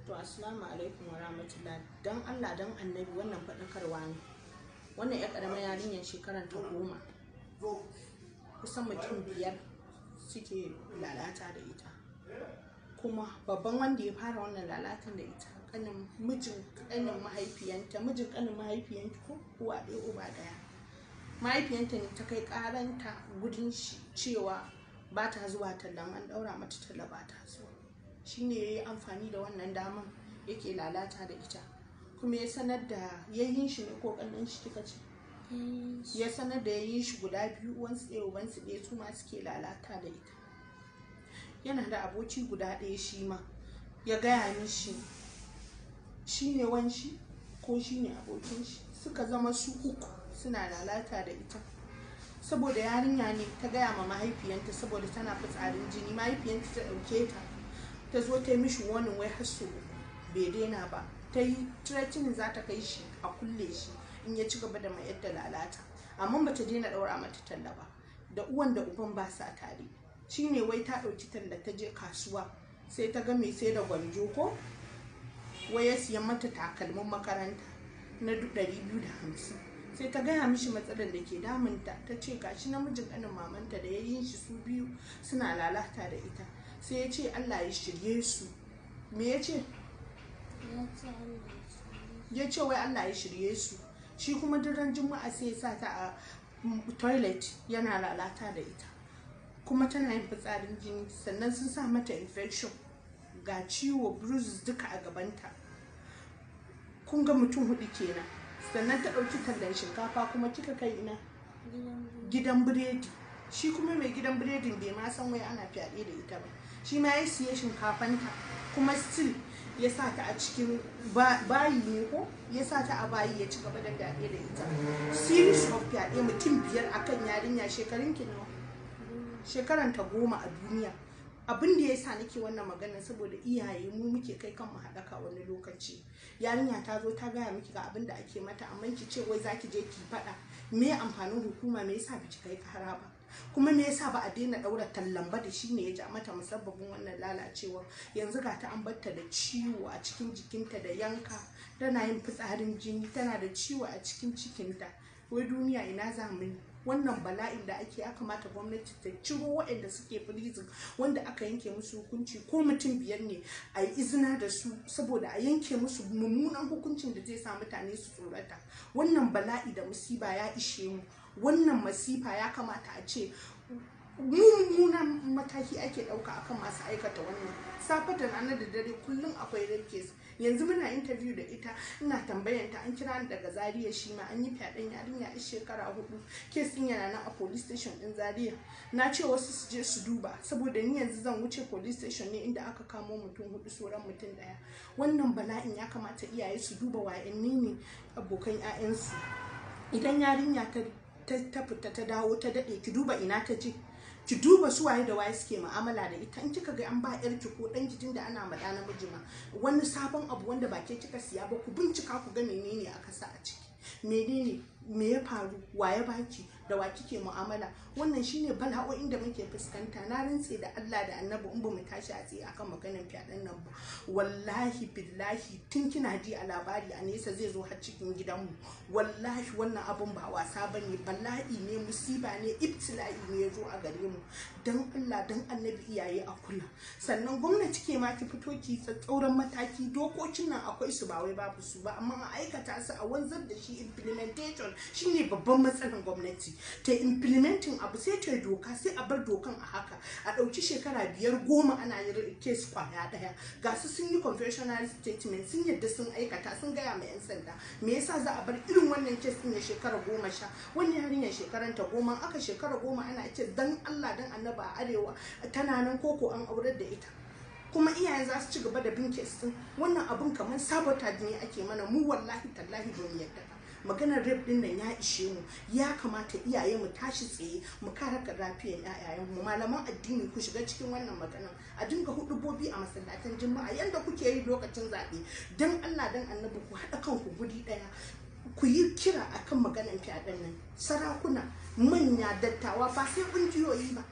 To assalamu alaikum wa rahmatullah. Dan Allah dan annabi wannan faɗakarwa ne. Wannan ya ƙaramar yarinyar shekaran ta 10. Kusan mutum 5 suke lalata da ita. Kuma babban wanda ya fara wannan lalatan da ita mijin ƙanin mahaifiyanta ko uwa ɗaya uba ɗaya. Mahaifiyanta ne ta kai ƙaranta gudun shi cewa ba ta zuwa tallan, an ɗaura mata talla ba ta zuwa. Shine ya yi amfani da wannan daman yake lalata da ita, kuma ya sanar da yayin shi ne ko kallon shi kika ce ya sanar da yayin shi guda 2 uwansu ɗaya ubansu ɗaya su ma suke lalata da ita. Yana da aboki guda ɗaya shi ma ya gaya mishi shi ne wanshi ko shi ne abokin shi, suka zama su 3 suna lalata da ita. Saboda yarinya ne ta gaya ma mahaifiyanta saboda tana fitsarin jini, mahaifiyanta ta ɗauke ta zo ta yi mishi wani wai har su 3 bai daina ba, ta yi threatening za ta kai shi a kulle shi in ya ci gaba da mai yadda lalata, amma ba ta daina ɗaura mata talla ba. Da uwan da uban ba sa tare, shine wai ta ɗauki talla ta je kasuwa sai ta ga mai sai da gwanjo ko wai ya siyan mata takalmin makaranta na 250. sai ta gaya mishi matsalar da ke damunta, ta ce gashi namijin ƙanin mamanta da ya yi shi su 2 suna lalata da ita. Sai ya ce Allah ya shirye su. Me ya ce? Ya ce wai Allah ya shirye su. Shi kuma daren juma'a sai ya sa ta a toilet yana lalata da ita, kuma tana yin fitsarin jini, sannan sun sa mata infection ga ciwo bruises duka a gabanta. Kun ga mutum 4 kenan. Sannan ta ɗauki tallan shinkafa kuma kika kai ina? Gidan biredi. Shi kuma mai gidan biredin bai ma san wai ana fyaɗe da ita ba. Shi ma ya siya shinkafanta kuma still ya sa ta a cikin bayi ne ko ya sa ta a bayi ya ci gaba da fyaɗe da ita. Series of fyaɗe mutum 5 akan yarinya. Shekarun ki nawa? Shekaran ta 10 a duniya. Abin da ya sa nake wannan magana saboda iyaye mu muke kai kanmu haɗaka wani lokaci. Yarinya ta zo ta gaya miki ga abin da ake mata, amma ki ce wai zaki je ki faɗa. Me amfanin hukuma? Me yasa biki kai kara ba? Kuma me yasa ba a daina ɗaura tallan ba da shi ne ya ja mata musabbabin wannan lalacewar? Yanzu ga ta an batta da ciwo a cikin jikinta da yanka, tana yin fitsarin jini, tana da ciwo a cikin cikinta. Wai duniya ina zamani? Wannan bala'in da ake, ya kamata gwamnati ta ciro waɗanda suke prison wanda aka yanke musu hukunci ko mutum 5 ne a yi izina da su, saboda a yanke musu mummunan hukuncin da zai sa mutane su tsorata. Wannan bala'i da musiba ya ishe mu. Wannan masifa ya kamata a ce mummunan mataki ake ɗauka akan masu aikata wannan. Safe da rana da dare kullum akwai rape case. Yanzu muna interview da ita, ina tambayanta, an kira ni daga Zaria, shi ma an yi fyaɗen yarinya a shekara 4. Case din yana nan a police station din Zaria. Na ce wasu su je su duba saboda ni yanzu zan wuce police station ne inda aka kamo mutum 4 sauran mutum 1. Wannan bala'in ya kamata iyaye su duba wa'anne ne abokan 'ya'yansu. Idan yarinya ta fita ta dawo ta daɗe, ki duba ina ta je, ki duba su waye da waye suke mu'amala da ita. In kika ga an ba yarki ko dan gidan da ana maɗa namiji ma wani sabon abu wanda ba ke kika siya ba, ku bincika ku ga menene aka sa a ciki, menene me ya faru, waye baki, da wa kike mu'amala. Wannan shine bala'o'in da muke fuskanta. Na rantse da Allah da Annabi in ba mu tashi a tsaye akan maganar fyaɗen nan ba, wallahi billahi tun kina ji a labari a nesa zai zo har cikin gidanmu. Wallahi wannan abun ba wasa bane, bala'i ne, musiba ne, ibtila'i ne ya zo a gare mu. Dan Allah dan Annabi iyaye a kula. Sannan gwamnati ke ma ki fito ki tsatsauran mataki. Dokokin nan akwai su ba wai babu su ba, amma a aikata su, a wanzar da shi. Implementation shine babban matsalar gwamnati. Ta implementing abu sai ta doka, sai a bar dokan a haka. A ɗauki shekara 5 10 ana yin case kwaya ɗaya. Ga su sun yi confessional statement, sun yadda sun aikata, sun gaya ma 'yan sanda. Me yasa za a bar irin wannan case din ya shekara 10? Wani yarinyar shekaran ta 10, aka shekara 10 ana ce dan Allah dan Annabi a arewa tana nan koko an aurar da ita. Kuma iyayen za su ci gaba da bin case din. Wannan abun kamar sabotage ne ake mana. Mu wallahi tallahi ba mu yadda ba. Maganar rape din nan ya ishe mu. Ya kamata iyaye mu tashi tsaye mu kare lafiyar ƴaƴayen mu. Malaman addini ku shiga cikin wannan maganar. A dinga hudubobi a masallatan Juma'a yanda kuke yi lokacin zaɓe. Dan Allah dan Annabi ku haɗa kanku guri ɗaya. Ku yi kira akan maganar fyaɗen nan. Sarakuna, manya, dattawa, ba sai ƙungiyoyi ba.